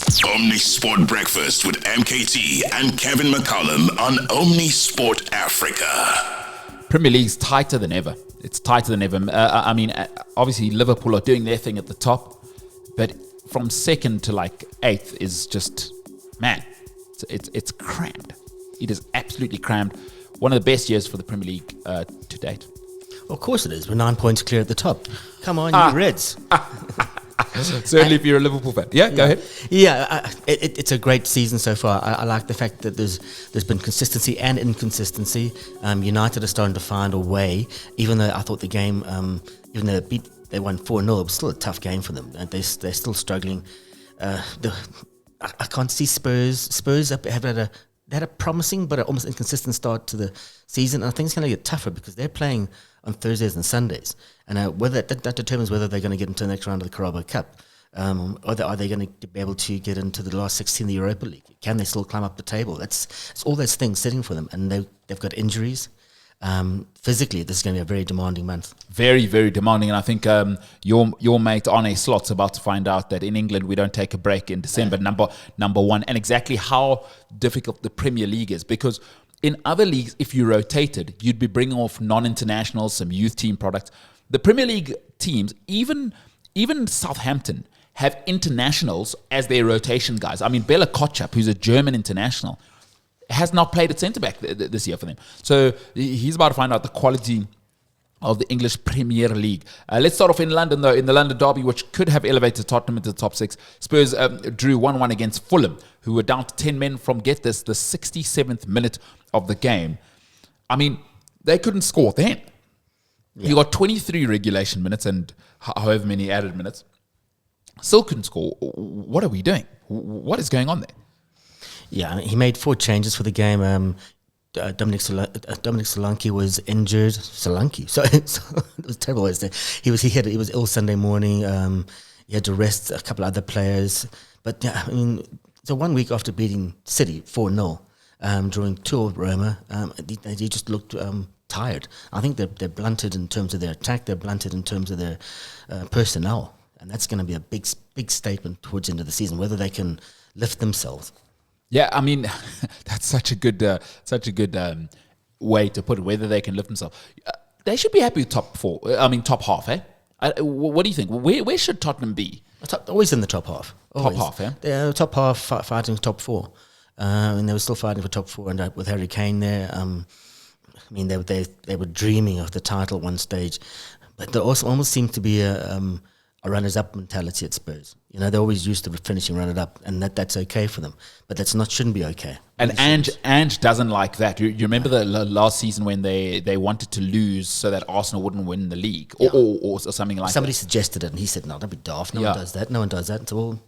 Omnisport Breakfast with MKT and Kevin McCollum on Omnisport Africa. Premier League's tighter than ever. It's tighter than ever. Obviously Liverpool are doing their thing at the top, but from second to like eighth is just, man, it's crammed. It is absolutely crammed. One of the best years for the Premier League to date. Well, of course it is. We're 9 points clear at the top. Come on, you Reds. Certainly if you're a Liverpool fan. Yeah, go ahead. Yeah, it's a great season so far. I like the fact that there's been consistency and inconsistency. United are starting to find a way, even though I thought the game, even though they won 4-0, it was still a tough game for them. They're still struggling. I can't see Spurs. Spurs have had a promising but almost inconsistent start to the season. And I think it's going to get tougher because they're playing on Thursdays and Sundays. And whether that determines whether they're going to get into the next round of the Carabao Cup. Or are they going to be able to get into the last 16 of the Europa League? Can they still climb up the table? It's all those things sitting for them. And they've got injuries. Physically, this is going to be a very demanding month. Very, very demanding. And I think your mate Arne Slot's about to find out that in England we don't take a break in December, number one, and exactly how difficult the Premier League is. Because in other leagues, if you rotated, you'd be bringing off non-internationals, some youth team products. The Premier League teams, even Southampton, have internationals as their rotation guys. I mean, Bela Kotchap, who's a German international, has not played at centre-back this year for them. So he's about to find out the quality of the English Premier League. Let's start off in London, though. In the London derby, which could have elevated Tottenham into the top six, Spurs drew 1-1 against Fulham, who were down to 10 men from, get this, the 67th minute of the game. I mean, they couldn't score then. Yeah. You got 23 regulation minutes and however many added minutes. Still couldn't score. What are we doing? What is going on there? Yeah, I mean, he made 4 changes for the game. Dominic Solanke was injured. Solanke, so it was terrible. He was ill Sunday morning. He had to rest a couple of other players. But yeah, I mean, so 1 week after beating City 4-0, during tour Roma, they just looked tired. I think they're blunted in terms of their attack. They're blunted in terms of their personnel, and that's going to be a big statement towards the end of the season whether they can lift themselves. Yeah, I mean, that's such a good way to put it, whether they can lift themselves. They should be happy with top half, eh? What do you think? Where should Tottenham be? Always in the top half. Always. Top half, yeah? They're top half fighting for top 4. And they were still fighting for top 4, and with Harry Kane there, I mean, they were dreaming of the title at one stage. But there also almost seemed to be a runners-up mentality at Spurs. You know, they're always used to finishing runner-up, and that's okay for them. But shouldn't be okay. And Ange doesn't like that. You remember the last season when they wanted to lose so that Arsenal wouldn't win the league, or something like that. Somebody suggested it, and he said, "No, don't be daft. No one does that. No one does that." So, well,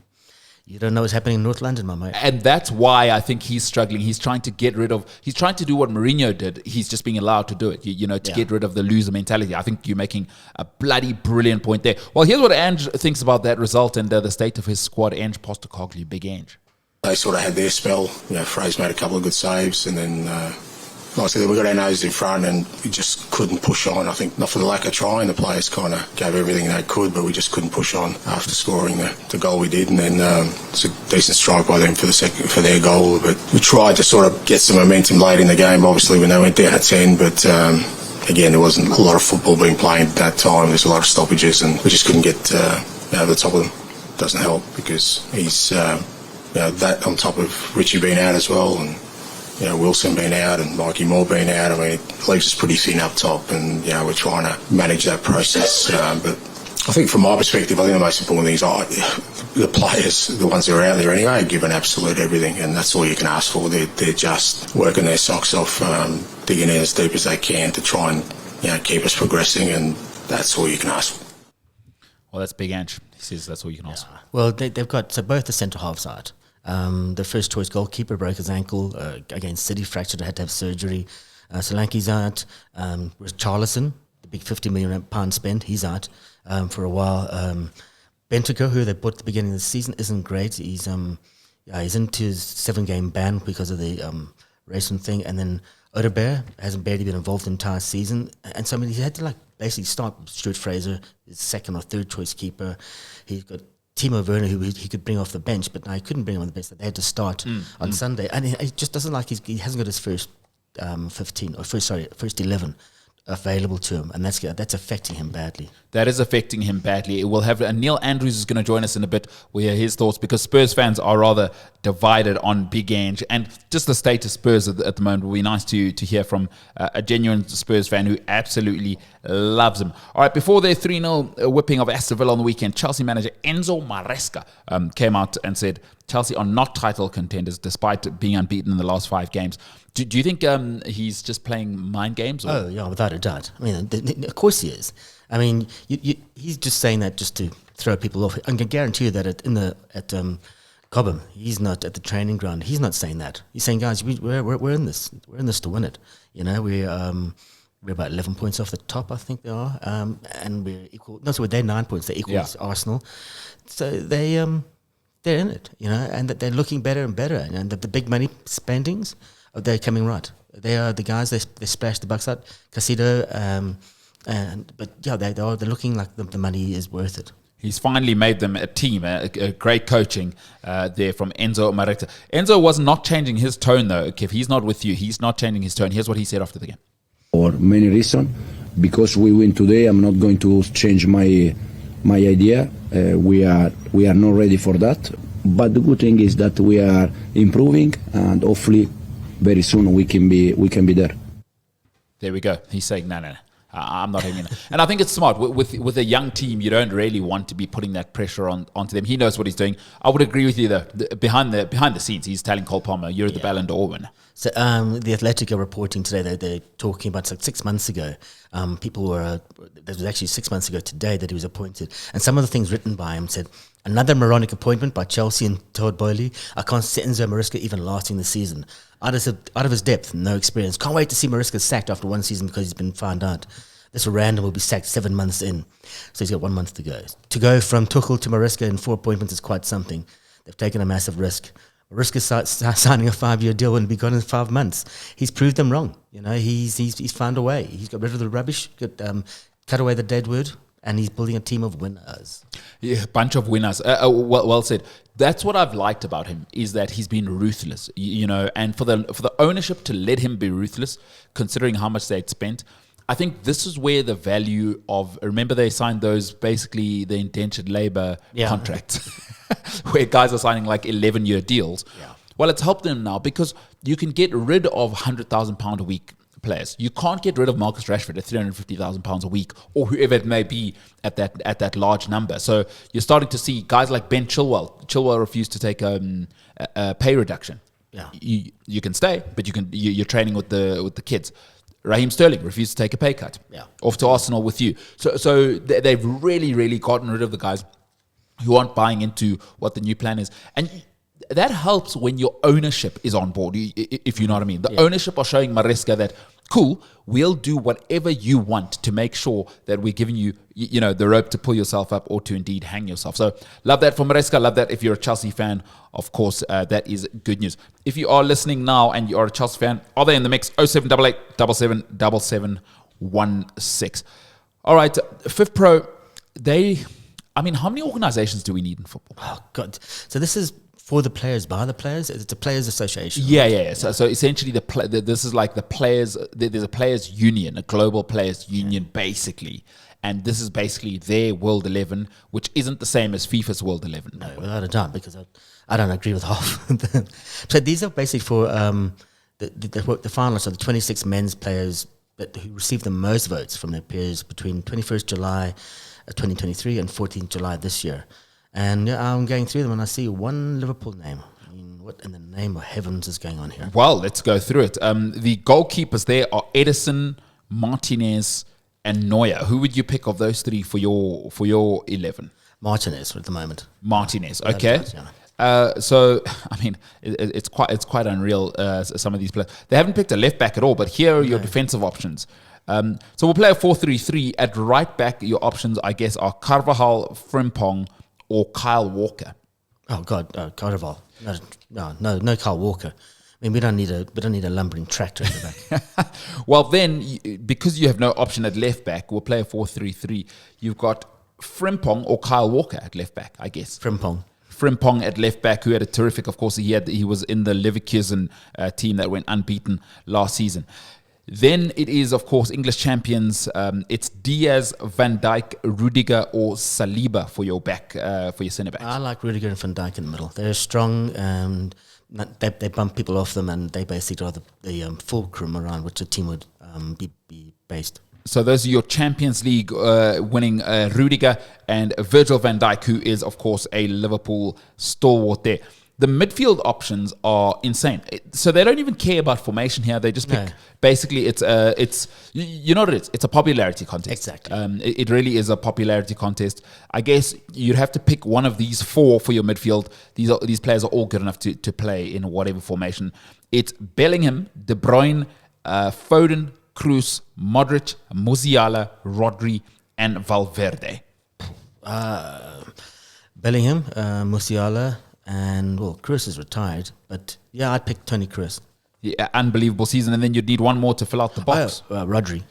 you don't know what's happening in North London, my mate. And that's why I think he's struggling. He's trying to do what Mourinho did. He's just being allowed to do it, to get rid of the loser mentality. I think you're making a bloody brilliant point there. Well, here's what Ange thinks about that result and the state of his squad. Ange Postecoglou, big Ange. They sort of had their spell. Fraser made a couple of good saves, and then like I said, we got our noses in front and we just couldn't push on. I think not for the lack of trying. The players kind of gave everything they could, but we just couldn't push on after scoring the goal we did. And then it's a decent strike by them for their goal. But we tried to sort of get some momentum late in the game, obviously, when they went down at 10. But again, there wasn't a lot of football being played at that time. There's a lot of stoppages, and we just couldn't get over the top of them. Doesn't help because he's that on top of Richie being out as well, and Wilson being out and Mikey Moore being out. I mean, it leaves us pretty thin up top, and we're trying to manage that process. But I think from my perspective, I think the most important thing is the players, the ones that are out there anyway, are given absolute everything, and that's all you can ask for. They're just working their socks off, digging in as deep as they can to try and keep us progressing, and that's all you can ask for. Well, that's big Ange. He says that's all you can ask for. Well, they've got both the centre half side. The first choice goalkeeper broke his ankle against City, fractured, had to have surgery. Solanke's out. Charlison, the big £50 million spend, he's out for a while. Bentancur, who they bought at the beginning of the season, isn't great. He's into his 7-game ban because of the racing thing. And then Odegaard hasn't barely been involved the entire season. And so he had to basically start with Stuart Fraser, his second or third choice keeper. He's got Timo Werner, who he could bring off the bench, but now he couldn't bring him on the bench. They had to start on Sunday, and it just doesn't like he hasn't got his first 11 available to him, and that's affecting him badly. That is affecting him badly. It will have, and Neil Andrews is going to join us in a bit. We'll hear his thoughts, because Spurs fans are rather divided on Big Ange and just the state of Spurs at the moment. It will be nice to hear from a genuine Spurs fan who absolutely loves him. All right, before their 3-0 whipping of Aston Villa on the weekend, Chelsea manager Enzo Maresca came out and said Chelsea are not title contenders despite being unbeaten in the last 5 games. Do you think he's just playing mind games? Or? Oh, yeah, without a doubt. I mean, of course he is. I mean, he's just saying that just to throw people off. I can guarantee you that at Cobham, he's not at the training ground. He's not saying that. He's saying, guys, we're in this. We're in this to win it. You know, we're about 11 points off the top, I think they are, and we're equal. No, so they're 9 points. They're equal to Arsenal. So they're in it. You know, and that they're looking better and better. And the big money spendings, they're coming right. They are the guys. They splashed the bucks out. Casido, but yeah, they're looking like the money is worth it. He's finally made them a team. A great coaching there from Enzo Maresca. Enzo was not changing his tone though. If he's not with you, he's not changing his tone. Here's what he said after the game. For many reasons, because we win today, I'm not going to change my idea. We are not ready for that. But the good thing is that we are improving, and hopefully very soon we can be there. There we go. He's saying no. I'm not hanging. And I think it's smart. With a young team, you don't really want to be putting that pressure onto them. He knows what he's doing. I would agree with you though. Behind the scenes, he's telling Cole Palmer, "You're the Ballon d'Or winner." So the Athletic are reporting today. They're talking about like 6 months ago. People were. That was actually 6 months ago today that he was appointed. And some of the things written by him said, another moronic appointment by Chelsea and Todd Boehly. I can't see Enzo Maresca even lasting the season. Out of his depth, no experience. Can't wait to see Maresca sacked after one season because he's been found out. This random will be sacked 7 months in. So he's got 1 month to go. To go from Tuchel to Maresca in 4 appointments is quite something. They've taken a massive risk. Maresca signing a 5-year deal and be gone in 5 months. He's proved them wrong. You know, he's found a way. He's got rid of the rubbish, cut away the dead wood, and he's building a team of winners. Yeah, bunch of winners. Well said. That's what I've liked about him, is that he's been ruthless. You know, and for the ownership to let him be ruthless, considering how much they'd spent, I think this is where the value of, remember they signed those, basically the indentured labor contracts, where guys are signing like 11-year deals. Yeah. Well, it's helped them now because you can get rid of £100,000 a week players. You can't get rid of Marcus Rashford at £350,000 a week, or whoever it may be at that large number. So you're starting to see guys like Ben Chilwell. Chilwell refused to take a pay reduction. Yeah, you can stay, but you're training with the kids. Raheem Sterling refused to take a pay cut. Yeah, off to Arsenal with you. So they've really gotten rid of the guys who aren't buying into what the new plan is, and that helps when your ownership is on board, if you know what I mean. The ownership are showing Maresca that, cool, we'll do whatever you want to make sure that we're giving you, the rope to pull yourself up or to indeed hang yourself. So love that for Maresca. Love that if you're a Chelsea fan. Of course, that is good news. If you are listening now and you are a Chelsea fan, are they in the mix? 0788 777716. All right, FIFPro, how many organizations do we need in football? Oh, God. So this is for the players, by the players? It's a players' association. Yeah. So essentially, this is like the players. There's a players' union, a global players' union, basically. And this is basically their World 11, which isn't the same as FIFA's World 11. No, without a doubt, because I don't agree with half of them. So these are basically for the finalists are the 26 men's players who received the most votes from their peers between 21st July 2023 and 14th July this year. And I'm going through them and I see one Liverpool name. I mean, what in the name of heavens is going on here? Well, let's go through it. The goalkeepers there are Edison, Martinez, and Neuer. Who would you pick of those three for your 11? Martinez at the moment. Martinez, okay. So I mean, it's quite unreal. Some of these players, they haven't picked a left back at all. But here are your defensive options. So we'll play a 4-3-3. At right back, your options, I guess, are Carvajal, Frimpong, or Kyle Walker. Oh God, Carvajal. No Kyle Walker. I mean, we don't need a lumbering tractor in the back. Well, then, because you have no option at left back, we'll play a 4-3-3. You've got Frimpong or Kyle Walker at left back, I guess. Frimpong at left back, who had a terrific, of course, he was in the Leverkusen team that went unbeaten last season. Then it is, of course, English champions. It's Diaz, Van Dijk, Rudiger, or Saliba for your centre backs. I like Rudiger and Van Dijk in the middle. They're strong and they bump people off them, and they basically are the fulcrum around which a team would be based. So those are your Champions League winning Rudiger and Virgil van Dijk, who is, of course, a Liverpool stalwart there. The midfield options are insane. So they don't even care about formation here. They just pick. Basically, it's you know what it is. It's a popularity contest. Exactly. It really is a popularity contest. I guess you'd have to pick one of these four for your midfield. These players are all good enough to play in whatever formation. It's Bellingham, De Bruyne, Foden, Kroos, Modric, Musiala, Rodri, and Valverde. Bellingham, Musiala. And, Kroos is retired. But, yeah, I'd pick Toni Kroos. Yeah, unbelievable season. And then you'd need one more to fill out the box. Rodri.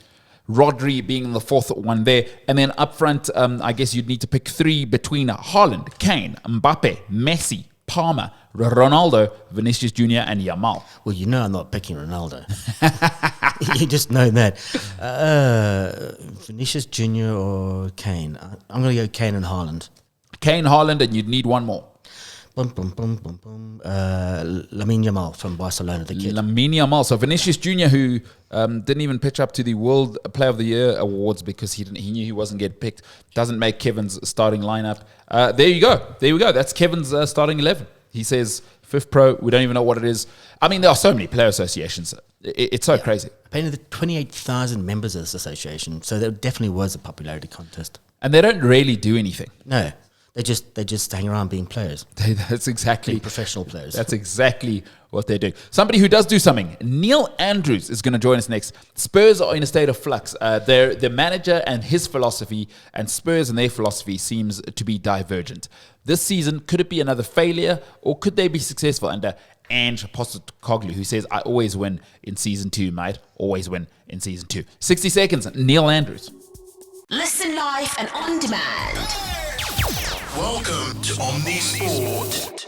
Rodri being the fourth one there. And then up front, I guess you'd need to pick three between Haaland, Kane, Mbappe, Messi, Palmer, Ronaldo, Vinicius Jr. and Yamal. Well, you know I'm not picking Ronaldo. You just know that. Vinicius Jr. or Kane? I'm going to go Kane and Haaland. Kane, Haaland, and you'd need one more. Lamine Yamal from Barcelona, the kid. Lamine Yamal. So Vinicius Jr., who didn't even pitch up to the World Player of the Year awards because he knew he wasn't getting picked, doesn't make Kevin's starting lineup. There you go. That's Kevin's starting 11. He says FIFPro, we don't even know what it is. I mean, there are so many player associations. It's so crazy. Apparently, there are 28,000 members of this association, so there definitely was a popularity contest. And they don't really do anything. No. They just hang around being players. That's exactly. Being professional players. That's exactly what they do. Somebody who does do something. Neil Andrews is going to join us next. Spurs are in a state of flux. Their manager and his philosophy, and Spurs and their philosophy seems to be divergent. This season, could it be another failure, or could they be successful under Ange Postecoglou, who says, I always win in season 2, mate. Always win in season 2. 60 seconds, Neil Andrews. Listen live and on demand. Welcome to Omni Sport.